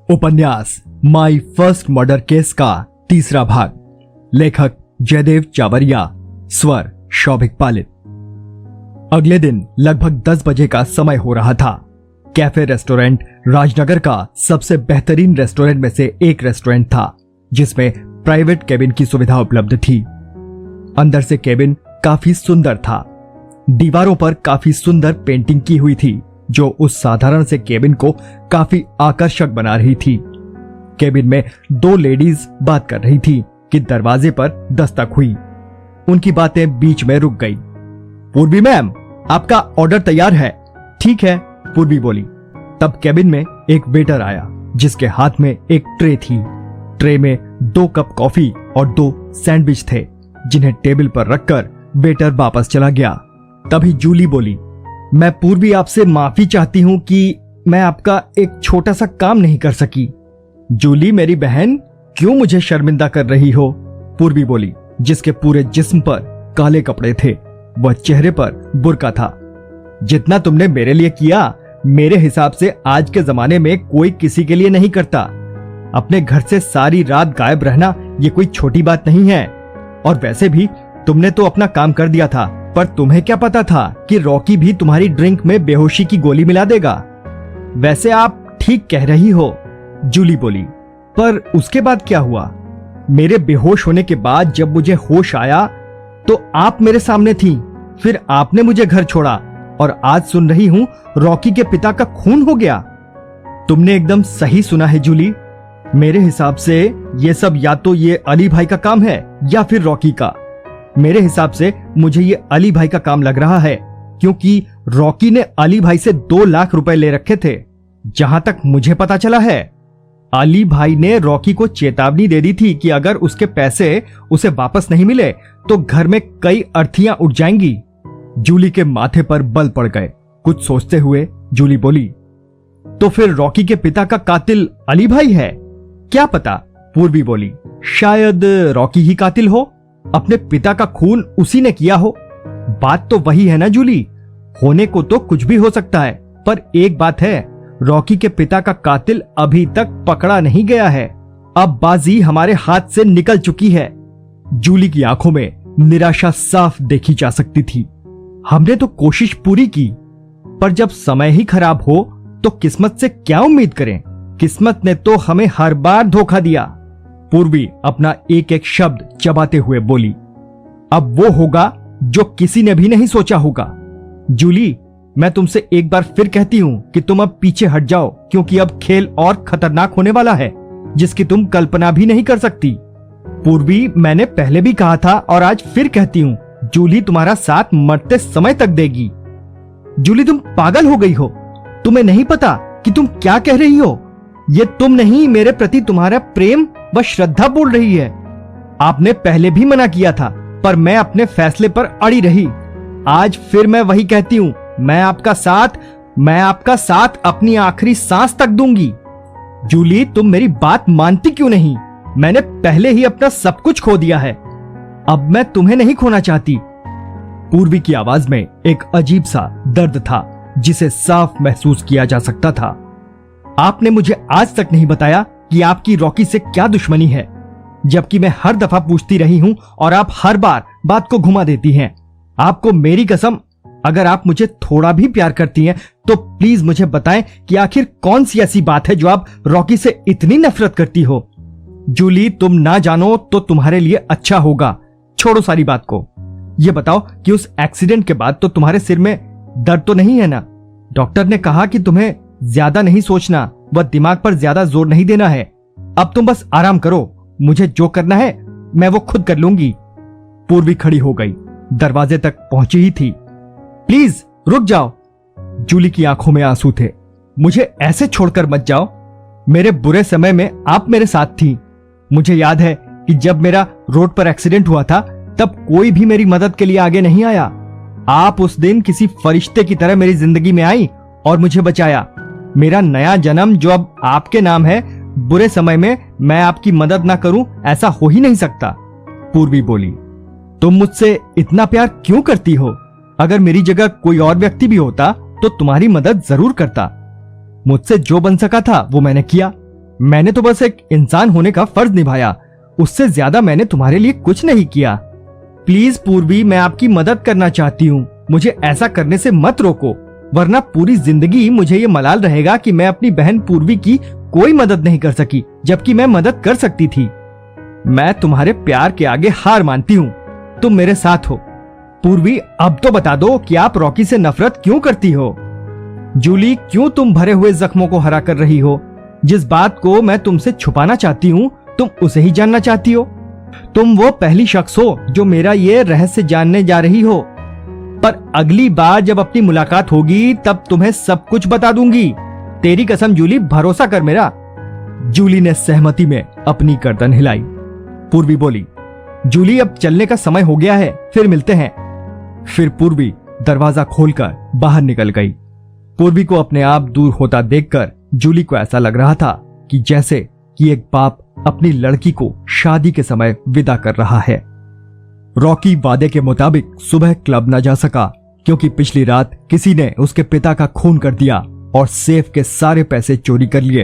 उपन्यास my first murder case का तीसरा भाग। लेखक जयदेव चावरिया, स्वर शौभिक पालित। अगले दिन लगभग 10 बजे का समय हो रहा था। कैफे रेस्टोरेंट राजनगर का सबसे बेहतरीन रेस्टोरेंट में से एक रेस्टोरेंट था, जिसमें प्राइवेट केबिन की सुविधा उपलब्ध थी। अंदर से केबिन काफी सुंदर था। दीवारों पर काफी सुंदर पेंटिंग की हुई थी, जो उस साधारण से केबिन को काफी आकर्षक बना रही थी। केबिन में 2 लेडीज बात कर रही थी कि दरवाजे पर दस्तक हुई। उनकी बातें बीच में रुक गई। पूर्वी मैम, आपका ऑर्डर तैयार है। ठीक है, पूर्वी बोली। तब केबिन में एक वेटर आया, जिसके हाथ में एक ट्रे थी। ट्रे में 2 कप कॉफी और 2 सैंडविच थे, जिन्हें टेबल पर रखकर वेटर वापस चला गया। तभी जूली बोली, मैं पूर्वी आपसे माफी चाहती हूं कि मैं आपका एक छोटा सा काम नहीं कर सकी। जूली मेरी बहन, क्यों मुझे शर्मिंदा कर रही हो? पूर्वी बोली, जिसके पूरे जिस्म पर काले कपड़े थे। वह चेहरे पर बुर्का था। जितना तुमने मेरे लिए किया, मेरे हिसाब से आज के जमाने में कोई किसी के लिए नहीं करता। अपने घर से सारी रात गायब रहना ये कोई छोटी बात नहीं है। और वैसे भी तुमने तो अपना काम कर दिया था, पर तुम्हें क्या पता था कि रॉकी भी तुम्हारी ड्रिंक में बेहोशी की गोली मिला देगा? वैसे आप ठीक कह रही हो, जूली बोली, पर उसके बाद क्या हुआ? मेरे बेहोश होने के बाद जब मुझे होश आया तो आप मेरे सामने थी। फिर आपने मुझे घर छोड़ा और आज सुन रही हूं रॉकी के पिता का खून हो गया। तुमने एकदम सही सुना है जूली। मेरे हिसाब से ये सब या तो ये अली भाई का काम है या फिर रॉकी का। मेरे हिसाब से मुझे ये अली भाई का काम लग रहा है, क्योंकि रॉकी ने अली भाई से 2 लाख रुपए ले रखे थे। जहां तक मुझे पता चला है, अली भाई ने रॉकी को चेतावनी दे दी थी कि अगर उसके पैसे उसे वापस नहीं मिले तो घर में कई अर्थियां उठ जाएंगी। जूली के माथे पर बल पड़ गए। कुछ सोचते हुए जूली बोली, तो फिर रॉकी के पिता का कातिल अली भाई है? क्या पता, पूर्वी बोली। शायद रॉकी ही कातिल हो। अपने पिता का खून उसी ने किया हो। बात तो वही है ना जूली। होने को तो कुछ भी हो सकता है, पर एक बात है, रॉकी के पिता का कातिल अभी तक पकड़ा नहीं गया है। अब बाजी हमारे हाथ से निकल चुकी है। जूली की आंखों में निराशा साफ देखी जा सकती थी। हमने तो कोशिश पूरी की, पर जब समय ही खराब हो तो किस्मत से क्या उम्मीद करें? किस्मत ने तो हमें हर बार धोखा दिया। पूर्वी अपना एक एक शब्द चबाते हुए बोली, अब वो होगा जो किसी ने भी नहीं सोचा होगा। जूली, मैं तुमसे एक बार फिर कहती हूं कि तुम अब पीछे हट जाओ, क्योंकि अब खेल और खतरनाक होने वाला है, जिसकी तुम कल्पना भी नहीं कर सकती। पूर्वी, मैंने पहले भी कहा था और आज फिर कहती हूं, जूली तुम्हारा साथ मरते समय तक देगी। जूली, तुम पागल हो गई हो। तुम्हें नहीं पता कि तुम क्या कह रही हो। ये तुम नहीं, मेरे प्रति तुम्हारा प्रेम व श्रद्धा बोल रही है। आपने पहले भी मना किया था, पर मैं अपने फैसले पर अड़ी रही। आज फिर मैं वही कहती हूं, मैं आपका साथ अपनी आखिरी सांस तक दूंगी। जूली, तुम मेरी बात मानती क्यों नहीं? मैंने पहले ही अपना सब कुछ खो दिया है। अब मैं तुम्हें नहीं खोना चाहती। पूर्वी की आवाज में एक अजीब सा दर्द था, जिसे साफ महसूस किया जा सकता था। आपने मुझे आज तक नहीं बताया कि आपकी रॉकी से क्या दुश्मनी है, जबकि मैं हर दफा पूछती रही हूं और आप हर बार बात को घुमा देती हैं। आपको मेरी कसम, अगर आप मुझे थोड़ा भी प्यार करती हैं तो प्लीज मुझे बताएं कि आखिर कौन सी ऐसी बात है जो आप रॉकी से इतनी नफरत करती हो। जूली, तुम ना जानो तो तुम्हारे लिए अच्छा होगा। छोड़ो सारी बात को। यह बताओ कि उस एक्सीडेंट के बाद तो तुम्हारे सिर में दर्द तो नहीं है ना? डॉक्टर ने कहा कि तुम्हें ज्यादा नहीं सोचना व दिमाग पर ज्यादा जोर नहीं देना है। अब तुम बस आराम करो। मुझे जो करना है मैं वो खुद कर लूंगी। पूर्वी खड़ी हो गई। दरवाजे तक पहुंची ही थी। प्लीज रुक जाओ। जूली की आंखों में आंसू थे। मुझे ऐसे छोड़कर मत जाओ। मेरे बुरे समय में आप मेरे साथ थी। मुझे याद है कि जब मेरा रोड पर एक्सीडेंट हुआ था, तब कोई भी मेरी मदद के लिए आगे नहीं आया। आप उस दिन किसी फरिश्ते की तरह मेरी जिंदगी में आई और मुझे बचाया। मेरा नया जन्म जो अब आपके नाम है, बुरे समय में मैं आपकी मदद ना करूं, ऐसा हो ही नहीं सकता। पूर्वी बोली, तुम मुझसे इतना प्यार क्यों करती हो? अगर मेरी जगह कोई और व्यक्ति भी होता तो तुम्हारी मदद जरूर करता। मुझसे जो बन सका था वो मैंने किया। मैंने तो बस एक इंसान होने का फर्ज निभाया, उससे ज्यादा मैंने तुम्हारे लिए कुछ नहीं किया। प्लीज पूर्वी, मैं आपकी मदद करना चाहती हूँ, मुझे ऐसा करने से मत रोको, वरना पूरी जिंदगी मुझे ये मलाल रहेगा कि मैं अपनी बहन पूर्वी की कोई मदद नहीं कर सकी, जबकि मैं मदद कर सकती थी। मैं तुम्हारे प्यार के आगे हार मानती हूँ, तुम मेरे साथ हो। पूर्वी, अब तो बता दो कि आप रॉकी से नफरत क्यों करती हो? जूली, क्यों तुम भरे हुए जख्मों को हरा कर रही हो? जिस बात को मैं तुमसे छुपाना चाहती हूँ, तुम उसे ही जानना चाहती हो। तुम वो पहली शख्स हो जो मेरा ये रहस्य जानने जा रही हो, पर अगली बार जब अपनी मुलाकात होगी तब तुम्हें सब कुछ बता दूंगी। तेरी कसम जूली, भरोसा कर मेरा। जूली ने सहमति में अपनी गर्दन हिलाई। पूर्वी बोली, जूली, अब चलने का समय हो गया है, फिर मिलते हैं। फिर पूर्वी दरवाजा खोलकर बाहर निकल गई। पूर्वी को अपने आप दूर होता देखकर जूली को ऐसा लग रहा था कि जैसे कि एक बाप अपनी लड़की को शादी के समय विदा कर रहा है। रॉकी वादे के मुताबिक सुबह क्लब न जा सका क्योंकि पिछली रात किसी ने उसके पिता का खून कर दिया और सेफ के सारे पैसे चोरी कर लिए।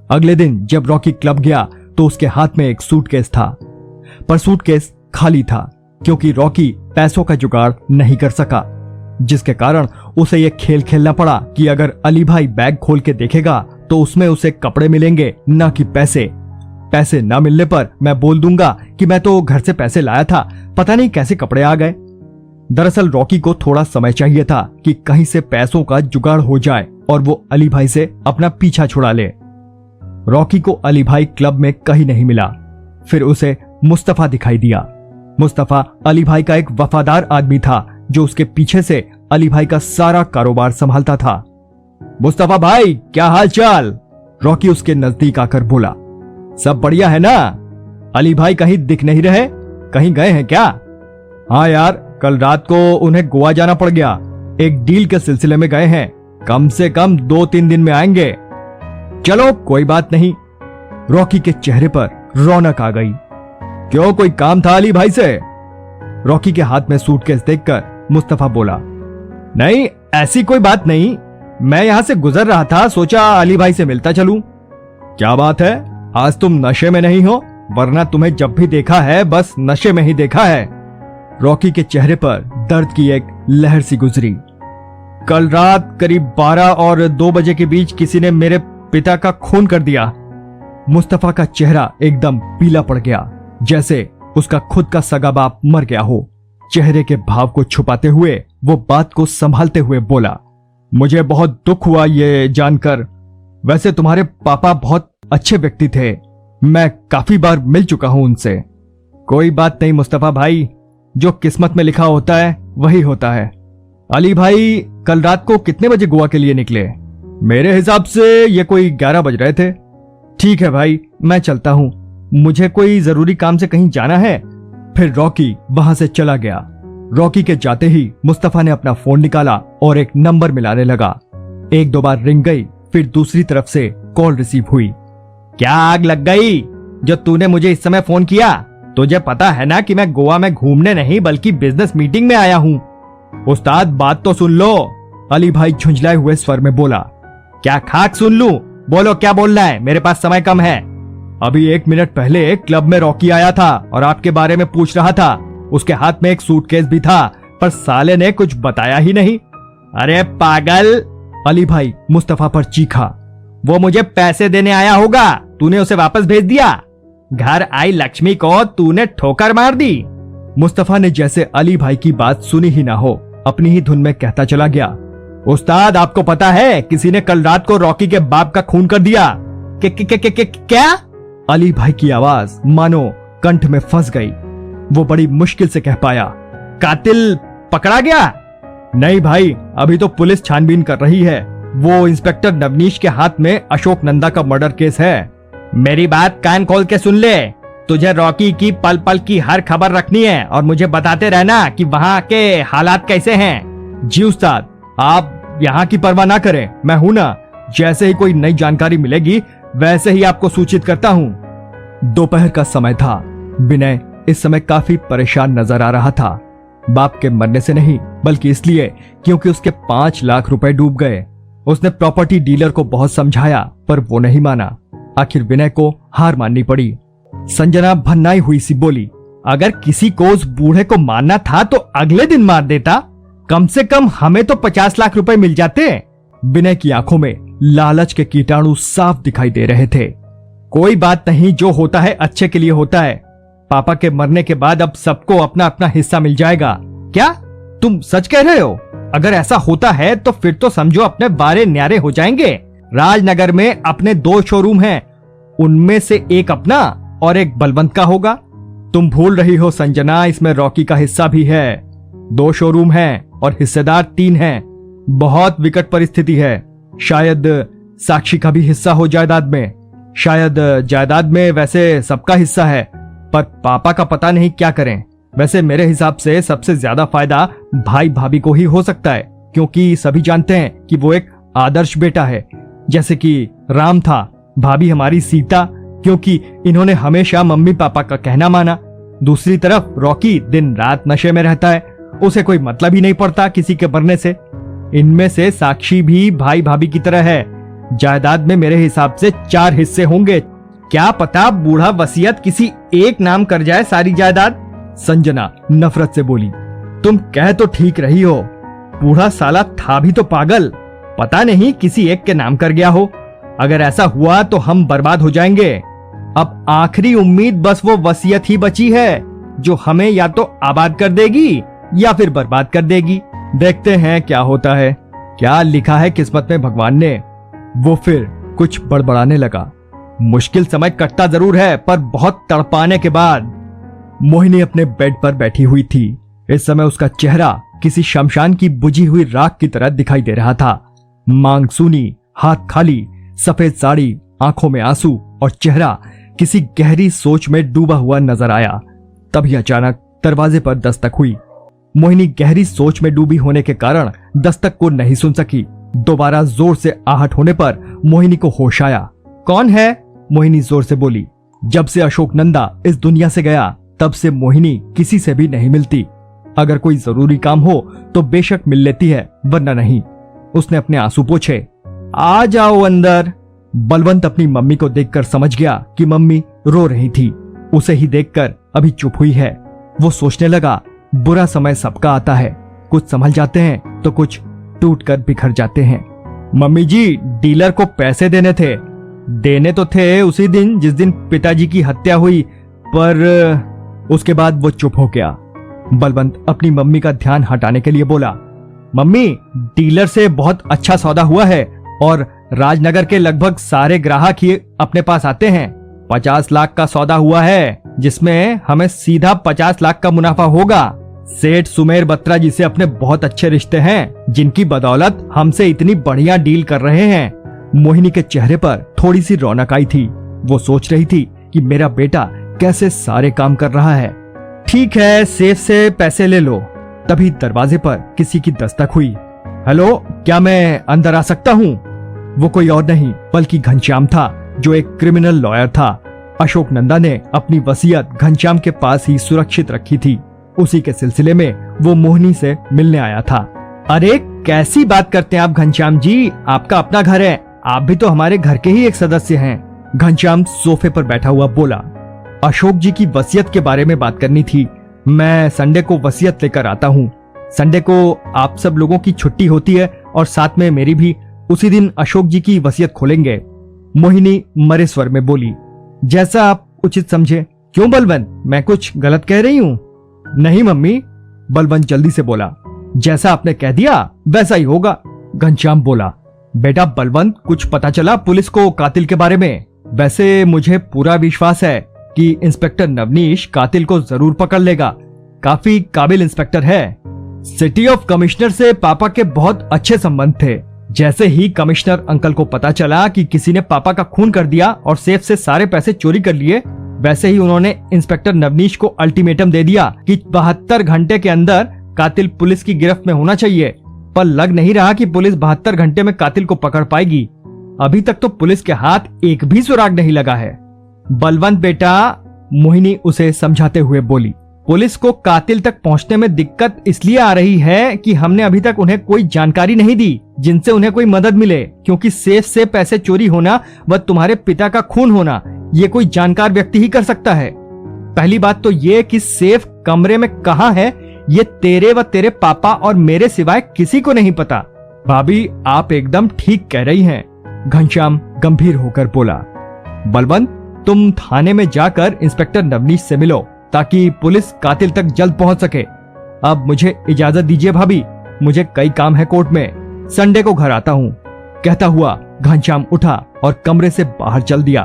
अगले दिन जब रॉकी क्लब गया तो उसके हाथ में एक सूटकेस था, पर सूटकेस खाली था क्योंकि रॉकी पैसों का जुगाड़ नहीं कर सका, जिसके कारण उसे यह खेल खेलना पड़ा कि अगर अली भाई बैग खोल के देखेगा तो उसमें उसे कपड़े मिलेंगे, न कि पैसे। पैसे न मिलने पर मैं बोल दूंगा कि मैं तो घर से पैसे लाया था, पता नहीं कैसे कपड़े आ गए। दरअसल रॉकी को थोड़ा समय चाहिए था कि कहीं से पैसों का जुगाड़ हो जाए और वो अली भाई से अपना पीछा छुड़ा ले। रॉकी को अली भाई क्लब में कहीं नहीं मिला। फिर उसे मुस्तफा दिखाई दिया। मुस्तफा अली भाई का एक वफादार आदमी था जो उसके पीछे से अली भाई का सारा कारोबार संभालता था। मुस्तफा भाई, क्या हाल चाल? रॉकी उसके नजदीक आकर बोला। सब बढ़िया है ना? अली भाई कहीं दिख नहीं रहे, कहीं गए हैं क्या? हाँ यार, कल रात को उन्हें गोवा जाना पड़ गया, एक डील के सिलसिले में गए हैं, कम से कम 2-3 दिन में आएंगे। चलो कोई बात नहीं। रॉकी के चेहरे पर रौनक आ गई। क्यों, कोई काम था अली भाई से? रॉकी के हाथ में सूटकेस देखकर मुस्तफा बोला, नहीं ऐसी कोई बात नहीं, मैं यहां से गुजर रहा था, सोचा अली भाई से मिलता चलूं। क्या बात है, आज तुम नशे में नहीं हो? वरना तुम्हें जब भी देखा है बस नशे में ही देखा है। रॉकी के चेहरे पर दर्द की एक लहर सी गुजरी। कल रात करीब 12 और 2 बजे के बीच किसी ने मेरे पिता का खून कर दिया। मुस्तफा का चेहरा एकदम पीला पड़ गया, जैसे उसका खुद का सगा बाप मर गया हो। चेहरे के भाव को छुपाते हुए वो बात को संभालते हुए बोला, मुझे बहुत दुख हुआ ये जानकर। वैसे तुम्हारे पापा बहुत अच्छे व्यक्ति थे, मैं काफी बार मिल चुका हूं उनसे। कोई बात नहीं मुस्तफा भाई, जो किस्मत में लिखा होता है वही होता है। अली भाई कल रात को कितने बजे गोवा के लिए निकले? मेरे हिसाब से ये कोई 11 बज रहे थे। ठीक है भाई, मैं चलता हूं, मुझे कोई जरूरी काम से कहीं जाना है। फिर रॉकी वहां से चला गया। रॉकी के जाते ही मुस्तफा ने अपना फोन निकाला और एक नंबर मिलाने लगा। 1-2 बार रिंग गई, फिर दूसरी तरफ से कॉल रिसीव हुई। क्या आग लग गई जो तूने मुझे इस समय फोन किया? तुझे पता है ना कि मैं गोवा में घूमने नहीं बल्कि बिजनेस मीटिंग में आया हूँ। उस्ताद बात तो सुन लो, अली भाई झुंझलाए हुए स्वर में बोला। क्या खाक सुन लूं? बोलो क्या बोलना है, मेरे पास समय कम है। अभी 1 मिनट पहले क्लब में रॉकी आया था और आपके बारे में पूछ रहा था। उसके हाथ में एक सूटकेस भी था, पर साले ने कुछ बताया ही नहीं। अरे पागल, अली भाई मुस्तफा पर चीखा। वो मुझे पैसे देने आया होगा, तूने उसे वापस भेज दिया। घर आई लक्ष्मी को तूने ठोकर मार दी। मुस्तफा ने जैसे अली भाई की बात सुनी ही ना हो, अपनी ही धुन में कहता चला गया। उस्ताद आपको पता है किसी ने कल रात को रॉकी के बाप का खून कर दिया। क्या? अली भाई की आवाज मानो कंठ में फंस गई। वो बड़ी मुश्किल से कह पाया, कातिल पकड़ा गया? नहीं भाई, अभी तो पुलिस छानबीन कर रही है। वो इंस्पेक्टर नवनीश के हाथ में अशोक नंदा का मर्डर केस है। मेरी बात कान खोल के सुन ले, तुझे रॉकी की पल पल की हर खबर रखनी है और मुझे बताते रहना कि वहाँ के हालात कैसे हैं। जी उस्ताद, आप यहाँ की परवाह ना करें, मैं हूं ना। जैसे ही कोई नई जानकारी मिलेगी वैसे ही आपको सूचित करता हूं। दोपहर का समय था। विनय इस समय काफी परेशान नजर आ रहा था। बाप के मरने से नहीं, बल्कि इसलिए क्योंकि उसके 5 लाख रुपए डूब गए। उसने प्रॉपर्टी डीलर को बहुत समझाया पर वो नहीं माना। आखिर विनय को हार माननी पड़ी। संजना भन्नाई हुई सी बोली, अगर किसी को उस बूढ़े को मारना था तो अगले दिन मार देता, कम से कम हमें तो 50 लाख रुपए मिल जाते। विनय की आंखों में लालच के कीटाणु साफ दिखाई दे रहे थे। कोई बात नहीं, जो होता है अच्छे के लिए होता है। पापा के मरने के बाद अब सबको अपना अपना हिस्सा मिल जाएगा। क्या तुम सच कह रहे हो? अगर ऐसा होता है तो फिर तो समझो अपने बारे न्यारे हो जाएंगे। राजनगर में अपने 2 शोरूम हैं, उनमें से एक अपना और एक बलवंत का होगा। तुम भूल रही हो संजना, इसमें रॉकी का हिस्सा भी है। 2 शोरूम हैं और हिस्सेदार 3 हैं। बहुत विकट परिस्थिति है। शायद साक्षी का भी हिस्सा हो जायदाद में। शायद जायदाद में वैसे सबका हिस्सा है, पर पापा का पता नहीं क्या करें। वैसे मेरे हिसाब से सबसे ज्यादा फायदा भाई भाभी को ही हो सकता है, क्योंकि सभी जानते हैं कि वो एक आदर्श बेटा है। जैसे कि राम था, भाभी हमारी सीता, क्योंकि इन्होंने हमेशा मम्मी पापा का कहना माना। दूसरी तरफ रॉकी दिन रात नशे में रहता है, उसे कोई मतलब ही नहीं पड़ता किसी के मरने से। इनमें से साक्षी भी भाई भाभी की तरह है। जायदाद में मेरे हिसाब से 4 हिस्से होंगे। क्या पता बूढ़ा वसीयत किसी एक नाम कर जाए सारी जायदाद। संजना नफरत से बोली, तुम कह तो ठीक रही हो, बूढ़ा साला था भी तो पागल। पता नहीं किसी एक के नाम कर गया हो। अगर ऐसा हुआ तो हम बर्बाद हो जाएंगे। अब आखिरी उम्मीद बस वो वसीयत ही बची है, जो हमें या तो आबाद कर देगी या फिर बर्बाद कर देगी। देखते हैं क्या होता है, क्या लिखा है किस्मत में भगवान ने। वो फिर कुछ बड़बड़ाने लगा। मुश्किल समय कटता जरूर है, पर बहुत तड़पाने के बाद। मोहिनी अपने बेड पर बैठी हुई थी। इस समय उसका चेहरा किसी शमशान की बुझी हुई राख की तरह दिखाई दे रहा था। मांग सूनी, हाथ खाली, सफेद साड़ी, आंखों में आंसू और चेहरा किसी गहरी सोच में डूबा हुआ नजर आया। तभी अचानक दरवाजे पर दस्तक हुई। मोहिनी गहरी सोच में डूबी होने के कारण दस्तक को नहीं सुन सकी। दोबारा जोर से आहट होने पर मोहिनी को होश आया। कौन है? मोहिनी जोर से बोली। जब से अशोक नंदा इस दुनिया से गया, तब से मोहिनी किसी से भी नहीं मिलती। अगर कोई जरूरी काम हो तो बेशक मिल लेती है, वरना नहीं। उसने अपने आंसू पोंछे। आ जाओ अंदर। बलवंत अपनी मम्मी को देखकर समझ गया कि मम्मी रो रही थी। उसे ही देखकर अभी चुप हुई है। वो सोचने लगा, बुरा समय सबका आता है, कुछ संभल जाते हैं तो कुछ टूट कर बिखर जाते हैं। मम्मी जी, डीलर को पैसे देने थे। देने तो थे उसी दिन जिस दिन पिताजी की हत्या हुई, पर उसके बाद वो चुप हो गया। बलवंत अपनी मम्मी का ध्यान हटाने के लिए बोला, मम्मी, डीलर से बहुत अच्छा सौदा हुआ है और राजनगर के लगभग सारे ग्राहक ही अपने पास आते हैं। 50 लाख का सौदा हुआ है, जिसमें हमें सीधा 50 लाख का मुनाफा होगा। सेठ सुमेर बत्रा जी से अपने बहुत अच्छे रिश्ते हैं, जिनकी बदौलत हमसे इतनी बढ़िया डील कर रहे हैं। मोहिनी के चेहरे पर थोड़ी सी रौनक आई थी। वो सोच रही थी कि मेरा बेटा कैसे सारे काम कर रहा है। ठीक है, सेफ से पैसे ले लो। तभी दरवाजे पर किसी की दस्तक हुई। हेलो, क्या मैं अंदर आ सकता हूँ? वो कोई और नहीं बल्कि घनश्याम था, जो एक क्रिमिनल लॉयर था। अशोक नंदा ने अपनी वसीयत घनश्याम के पास ही सुरक्षित रखी थी। उसी के सिलसिले में वो मोहिनी से मिलने आया था। अरे कैसी बात करते हैं आप घनश्याम जी, आपका अपना घर है, आप भी तो हमारे घर के ही एक सदस्य हैं। घनश्याम सोफे पर बैठा हुआ बोला। अशोक जी की वसीयत के बारे में बात करनी थी। मैं संडे को वसीयत लेकर आता हूँ। संडे को आप सब लोगों की छुट्टी होती है और साथ में मेरी भी। उसी दिन अशोक जी की वसीयत खोलेंगे। मोहिनी मरे स्वर में बोली, जैसा आप उचित समझे। क्यों बलवंत, मैं कुछ गलत कह रही हूँ? नहीं मम्मी, बलवंत जल्दी से बोला। जैसा आपने कह दिया वैसा ही होगा। घनश्याम बोला। बेटा बलवंत, कुछ पता चला पुलिस को कातिल के बारे में? वैसे मुझे पूरा विश्वास है कि इंस्पेक्टर नवनीश कातिल को जरूर पकड़ लेगा। काफी काबिल इंस्पेक्टर है। सिटी ऑफ कमिश्नर से पापा के बहुत अच्छे संबंध थे। जैसे ही कमिश्नर अंकल को पता चला कि किसी ने पापा का खून कर दिया और सेफ से सारे पैसे चोरी कर लिए, वैसे ही उन्होंने इंस्पेक्टर नवनीश को अल्टीमेटम दे दिया कि 72 घंटे के अंदर कातिल पुलिस की गिरफ्त में होना चाहिए। पर लग नहीं रहा कि पुलिस 72 घंटे में कातिल को पकड़ पाएगी। अभी तक तो पुलिस के हाथ एक भी सुराग नहीं लगा है। बलवंत बेटा, मोहिनी उसे समझाते हुए बोली। पुलिस को कातिल तक पहुंचने में दिक्कत इसलिए आ रही है कि हमने अभी तक उन्हें कोई जानकारी नहीं दी जिनसे उन्हें कोई मदद मिले, क्योंकि सेफ से पैसे चोरी होना व तुम्हारे पिता का खून होना ये कोई जानकार व्यक्ति ही कर सकता है। पहली बात तो ये कि सेफ कमरे में कहाँ है ये तेरे व तेरे पापा और मेरे सिवाय किसी को नहीं पता। भाभी आप एकदम ठीक कह रही हैं, घनश्याम गंभीर होकर बोला। बलवंत तुम थाने में जाकर इंस्पेक्टर नवनीश से मिलो ताकि पुलिस कातिल तक जल्द पहुंच सके। अब मुझे इजाजत दीजिए भाभी, मुझे कई काम है कोर्ट में, संडे को घर आता हूँ। कहता हुआ घनश्याम उठा और कमरे से बाहर चल दिया।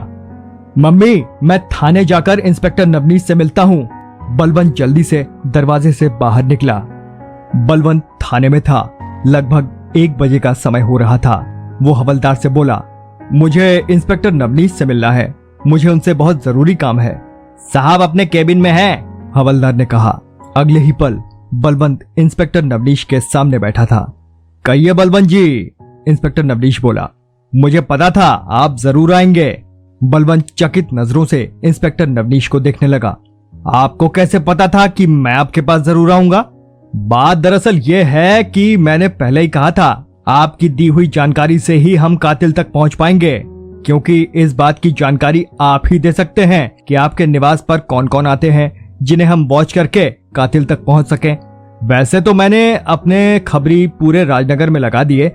मम्मी मैं थाने जाकर इंस्पेक्टर नवनीश से मिलता हूँ। बलवंत जल्दी से दरवाजे से बाहर निकला। बलवंत थाने में था। लगभग 1 बजे का समय हो रहा था। वो हवलदार से बोला, मुझे इंस्पेक्टर नवनीश से मिलना है, मुझे उनसे बहुत जरूरी काम है। साहब अपने केबिन में हैं, हवलदार ने कहा। अगले ही पल बलवंत इंस्पेक्टर नवनीश के सामने बैठा था। कहिए बलवंत जी, इंस्पेक्टर नवनीश बोला। मुझे पता था आप जरूर आएंगे। बलवंत चकित नजरों से इंस्पेक्टर नवनीश को देखने लगा। आपको कैसे पता था कि मैं आपके पास जरूर आऊंगा? बात दरअसल ये है कि मैंने पहले ही कहा था, आपकी दी हुई जानकारी से ही हम कातिल तक पहुंच पाएंगे, क्योंकि इस बात की जानकारी आप ही दे सकते हैं कि आपके निवास पर कौन कौन आते हैं जिन्हें हम वॉच करके कातिल तक पहुंच सकें। वैसे तो मैंने अपने खबरी पूरे राजनगर में लगा दिए,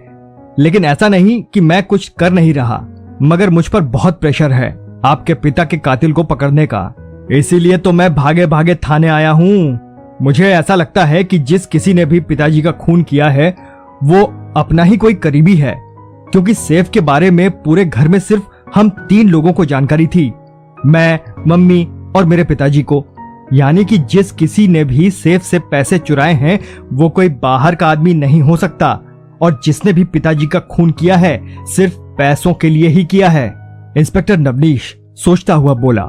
लेकिन ऐसा नहीं कि मैं कुछ कर नहीं रहा, मगर मुझ पर बहुत प्रेशर है आपके पिता के कातिल को पकड़ने का। इसीलिए तो मैं भागे भागे थाने आया हूँ। मुझे ऐसा लगता है कि जिस किसी ने भी पिताजी का खून किया है वो अपना ही कोई करीबी है, क्योंकि सेफ के बारे में पूरे घर में सिर्फ हम 3 लोगों को जानकारी थी, मैं, मम्मी और मेरे पिताजी को। यानी कि जिस किसी ने भी सेफ से पैसे चुराए हैं वो कोई बाहर का आदमी नहीं हो सकता, और जिसने भी पिताजी का खून किया है सिर्फ पैसों के लिए ही किया है। इंस्पेक्टर नवनीश सोचता हुआ बोला,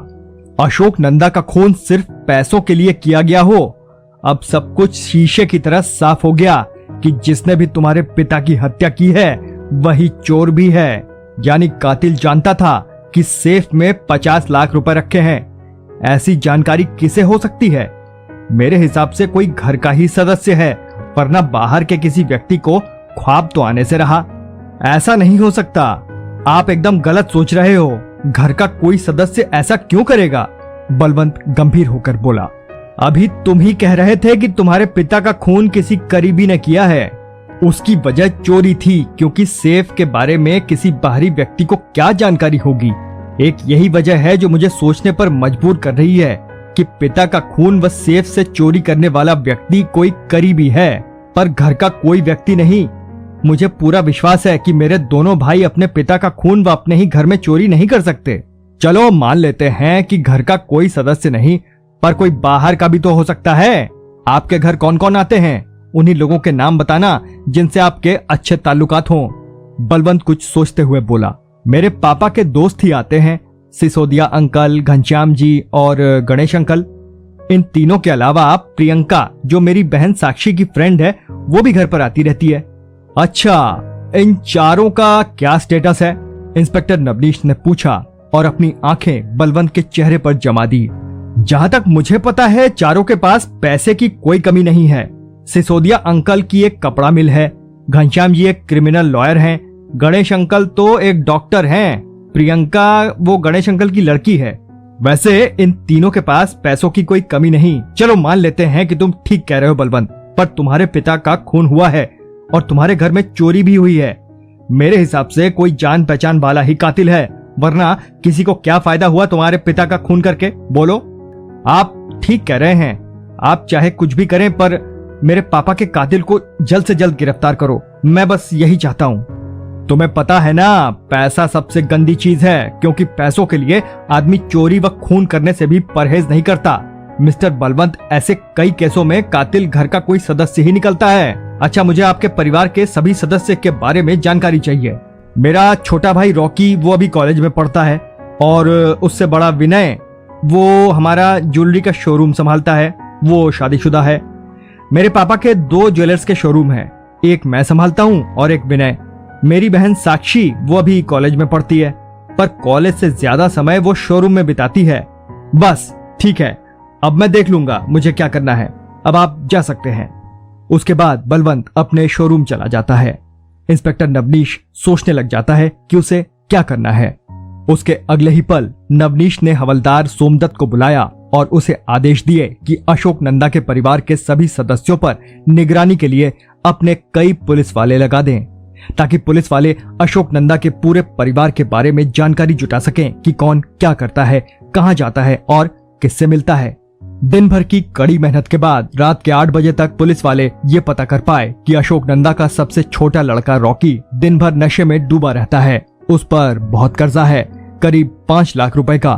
अशोक नंदा का खून सिर्फ पैसों के लिए किया गया हो? अब सब कुछ शीशे की तरह साफ हो गया कि जिसने भी तुम्हारे पिता की हत्या की है वही चोर भी है। यानी कातिल जानता था कि सेफ में 50 लाख रुपए रखे हैं। ऐसी जानकारी किसे हो सकती है? मेरे हिसाब से कोई घर का ही सदस्य है, वरना बाहर के किसी व्यक्ति को ख्वाब तो आने से रहा। ऐसा नहीं हो सकता, आप एकदम गलत सोच रहे हो। घर का कोई सदस्य ऐसा क्यों करेगा? बलवंत गंभीर होकर बोला। अभी तुम ही कह रहे थे कि तुम्हारे पिता का खून किसी करीबी ने किया है। उसकी वजह चोरी थी, क्योंकि सेफ के बारे में किसी बाहरी व्यक्ति को क्या जानकारी होगी। एक यही वजह है जो मुझे सोचने पर मजबूर कर रही है कि पिता का खून व सेफ से चोरी करने वाला व्यक्ति कोई करीबी है, पर घर का कोई व्यक्ति नहीं। मुझे पूरा विश्वास है कि मेरे दोनों भाई अपने पिता का खून व अपने ही घर में चोरी नहीं कर सकते। चलो मान लेते हैं कि घर का कोई सदस्य नहीं, पर कोई बाहर का भी तो हो सकता है। आपके घर कौन कौन आते हैं? उन्हीं लोगों के नाम बताना जिनसे आपके अच्छे ताल्लुकात हों। बलवंत कुछ सोचते हुए बोला, मेरे पापा के दोस्त ही आते हैं, सिसोदिया अंकल, घनश्याम जी और गणेश अंकल। इन तीनों के अलावा प्रियंका जो मेरी बहन साक्षी की फ्रेंड है वो भी घर पर आती रहती है। अच्छा, इन चारों का क्या स्टेटस है? इंस्पेक्टर नवनीश ने पूछा और अपनी आंखें बलवंत के चेहरे पर जमा दी। जहां तक मुझे पता है चारों के पास पैसे की कोई कमी नहीं है। सिसोदिया अंकल की एक कपड़ा मिल है, घनश्याम जी एक क्रिमिनल लॉयर हैं, गणेश अंकल तो एक डॉक्टर हैं, प्रियंका वो गणेश अंकल की लड़की है। वैसे इन तीनों के पास पैसों की कोई कमी नहीं। चलो मान लेते हैं कि तुम ठीक कह रहे हो बलवंत, पर तुम्हारे पिता का खून हुआ है और तुम्हारे घर में चोरी भी हुई है। मेरे हिसाब से कोई जान पहचान वाला ही कातिल है, वरना किसी को क्या फायदा हुआ तुम्हारे पिता का खून करके? बोलो। आप ठीक कह रहे हैं, आप चाहे कुछ भी करें, पर मेरे पापा के कातिल को जल्द से जल्द गिरफ्तार करो। मैं बस यही चाहता हूँ। तुम्हें पता है ना, पैसा सबसे गंदी चीज है, क्योंकि पैसों के लिए आदमी चोरी व खून करने से भी परहेज नहीं करता। मिस्टर बलवंत, ऐसे कई केसों में कातिल घर का कोई सदस्य ही निकलता है। अच्छा, मुझे आपके परिवार के सभी सदस्य के बारे में जानकारी चाहिए। मेरा छोटा भाई रॉकी वो अभी कॉलेज में पढ़ता है, और उससे बड़ा विनय वो हमारा ज्वेलरी का शोरूम संभालता है, वो शादीशुदा है। मेरे पापा के 2 ज्वेलर्स के शोरूम हैं, एक मैं संभालता हूँ और एक विनय। मेरी बहन साक्षी वो अभी कॉलेज में पढ़ती है, पर कॉलेज से ज्यादा समय वो शोरूम में बिताती है। बस ठीक है, अब मैं देख लूंगा मुझे क्या करना है, अब आप जा सकते हैं। उसके बाद बलवंत अपने शोरूम चला जाता है। इंस्पेक्टर नवनीश सोचने लग जाता है कि उसे क्या करना है। उसके अगले ही पल नवनीश ने हवलदार सोमदत्त को बुलाया और उसे आदेश दिए कि अशोक नंदा के परिवार के सभी सदस्यों पर निगरानी के लिए अपने कई पुलिस वाले लगा दें, ताकि पुलिस वाले अशोक नंदा के पूरे परिवार के बारे में जानकारी जुटा सकें कि कौन क्या करता है, कहां जाता है और किससे मिलता है। दिन भर की कड़ी मेहनत के बाद रात के 8 बजे तक पुलिस वाले ये पता कर पाए कि अशोक नंदा का सबसे छोटा लड़का रॉकी दिन भर नशे में डूबा रहता है। उस पर बहुत कर्जा है, करीब 5 लाख रुपए का।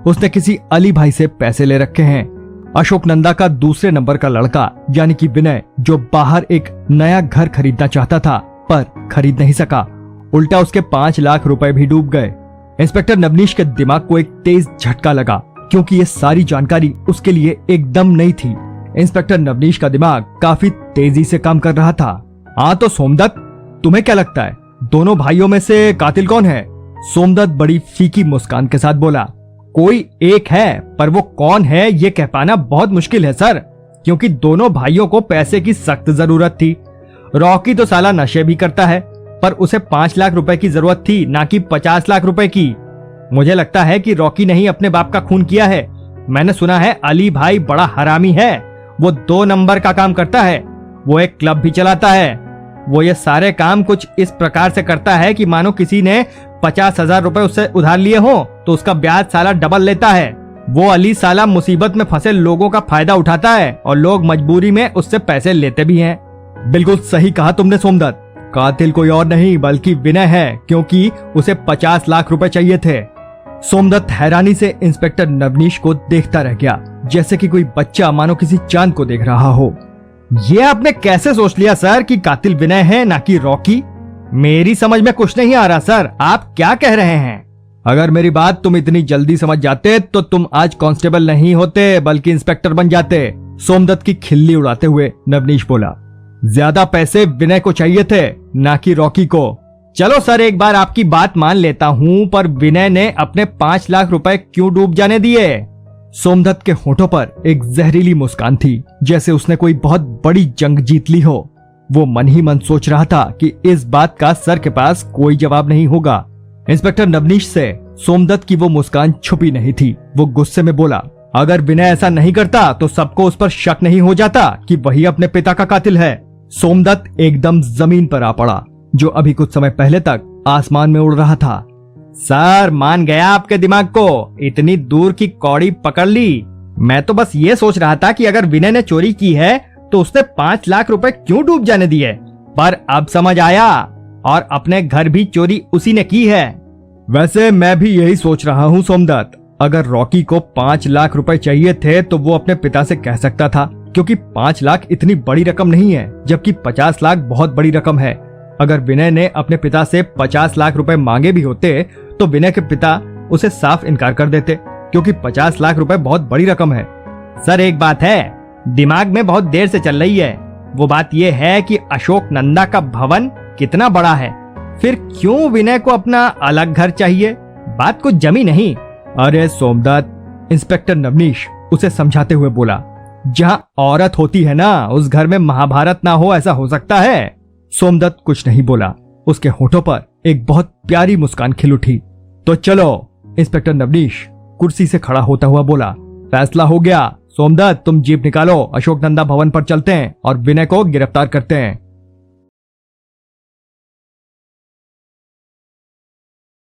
उसने किसी अली भाई से पैसे ले रखे हैं। अशोक नंदा का दूसरे नंबर का लड़का यानी कि विनय, जो बाहर एक नया घर खरीदना चाहता था पर खरीद नहीं सका, उल्टा उसके 5 लाख रुपए भी डूब गए। इंस्पेक्टर नवनीश के दिमाग को एक तेज झटका लगा, क्योंकि ये सारी जानकारी उसके लिए एकदम नई थी। इंस्पेक्टर नवनीश का दिमाग काफी तेजी से काम कर रहा था। हाँ तो सोमदत्त, तुम्हें क्या लगता है दोनों भाइयों में से कातिल कौन है? सोमदत्त बड़ी फीकी मुस्कान के साथ बोला, कोई एक है, पर वो कौन है ये कह पाना बहुत मुश्किल है सर, क्योंकि दोनों भाइयों को पैसे की सख्त जरूरत थी। रॉकी तो साला नशे भी करता है, पर उसे 5 लाख रुपए की जरूरत थी, ना कि 50 लाख रुपए की। मुझे लगता है कि रॉकी ने ही अपने बाप का खून किया है। मैंने सुना है अली भाई बड़ा हरामी है, वो 2 नंबर का काम करता है, वो एक क्लब भी चलाता है। वो ये सारे काम कुछ इस प्रकार से करता है कि मानो किसी ने 50,000 रुपए उससे उधार लिए हो तो उसका ब्याज साला डबल लेता है। वो अली साला मुसीबत में फंसे लोगों का फायदा उठाता है और लोग मजबूरी में उससे पैसे लेते भी हैं। बिल्कुल सही कहा तुमने सोमदत्त, कातिल कोई और नहीं बल्कि विनय है, क्योंकि उसे 50 लाख रुपए चाहिए थे। सोमदत्त हैरानी से इंस्पेक्टर नवनीश को देखता रह गया, जैसे कि कोई बच्चा मानो किसी चांद को देख रहा हो। ये आपने कैसे सोच लिया सर कि कातिल विनय है ना कि रॉकी? मेरी समझ में कुछ नहीं आ रहा सर, आप क्या कह रहे हैं? अगर मेरी बात तुम इतनी जल्दी समझ जाते तो तुम आज कांस्टेबल नहीं होते बल्कि इंस्पेक्टर बन जाते। सोमदत्त की खिल्ली उड़ाते हुए नवनीश बोला, ज्यादा पैसे विनय को चाहिए थे ना कि रॉकी को। चलो सर, एक बार आपकी बात मान लेता हूँ, पर विनय ने अपने 5 लाख रुपए क्यों डूब जाने दिए? सोमदत्त के होठों पर एक जहरीली मुस्कान थी, जैसे उसने कोई बहुत बड़ी जंग जीत ली हो। वो मन ही मन सोच रहा था कि इस बात का सर के पास कोई जवाब नहीं होगा। इंस्पेक्टर नवनीश से सोमदत्त की वो मुस्कान छुपी नहीं थी। वो गुस्से में बोला, अगर विनय ऐसा नहीं करता तो सबको उस पर शक नहीं हो जाता कि वही अपने पिता का कातिल है। सोमदत्त एकदम जमीन पर आ पड़ा, जो अभी कुछ समय पहले तक आसमान में उड़ रहा था। सर, मान गया आपके दिमाग को, इतनी दूर की कौड़ी पकड़ ली। मैं तो बस ये सोच रहा था कि अगर विनय ने चोरी की है तो उसने 5 लाख रुपए क्यों डूब जाने दिए, पर अब समझ आया, और अपने घर भी चोरी उसी ने की है। वैसे मैं भी यही सोच रहा हूँ सोमदत्त, अगर रॉकी को 5 लाख रुपए चाहिए थे तो वो अपने पिता से कह सकता था, क्योंकि 5 लाख इतनी बड़ी रकम नहीं है, जबकि 50 लाख बहुत बड़ी रकम है। अगर विनय ने अपने पिता से 50 लाख रुपए मांगे भी होते तो विनय के पिता उसे साफ इनकार कर देते, क्योंकि 50 लाख रुपए बहुत बड़ी रकम है। सर, एक बात है दिमाग में बहुत देर से चल रही है, वो बात यह है कि अशोक नंदा का भवन कितना बड़ा है, फिर क्यों विनय को अपना अलग घर चाहिए? बात कुछ जमी नहीं। अरे सोमदत्त, इंस्पेक्टर नवनीश उसे समझाते हुए बोला, जहां औरत होती है ना, उस घर में महाभारत ना हो, ऐसा हो सकता है? सोमदत्त कुछ नहीं बोला। उसके होठों पर एक बहुत प्यारी मुस्कान खिल उठी। तो चलो, इंस्पेक्टर नवनीश कुर्सी से खड़ा होता हुआ बोला, फैसला हो गया। सोमदत्त, तुम जीप निकालो, अशोक नंदा भवन पर चलते हैं और विनय को गिरफ्तार करते हैं।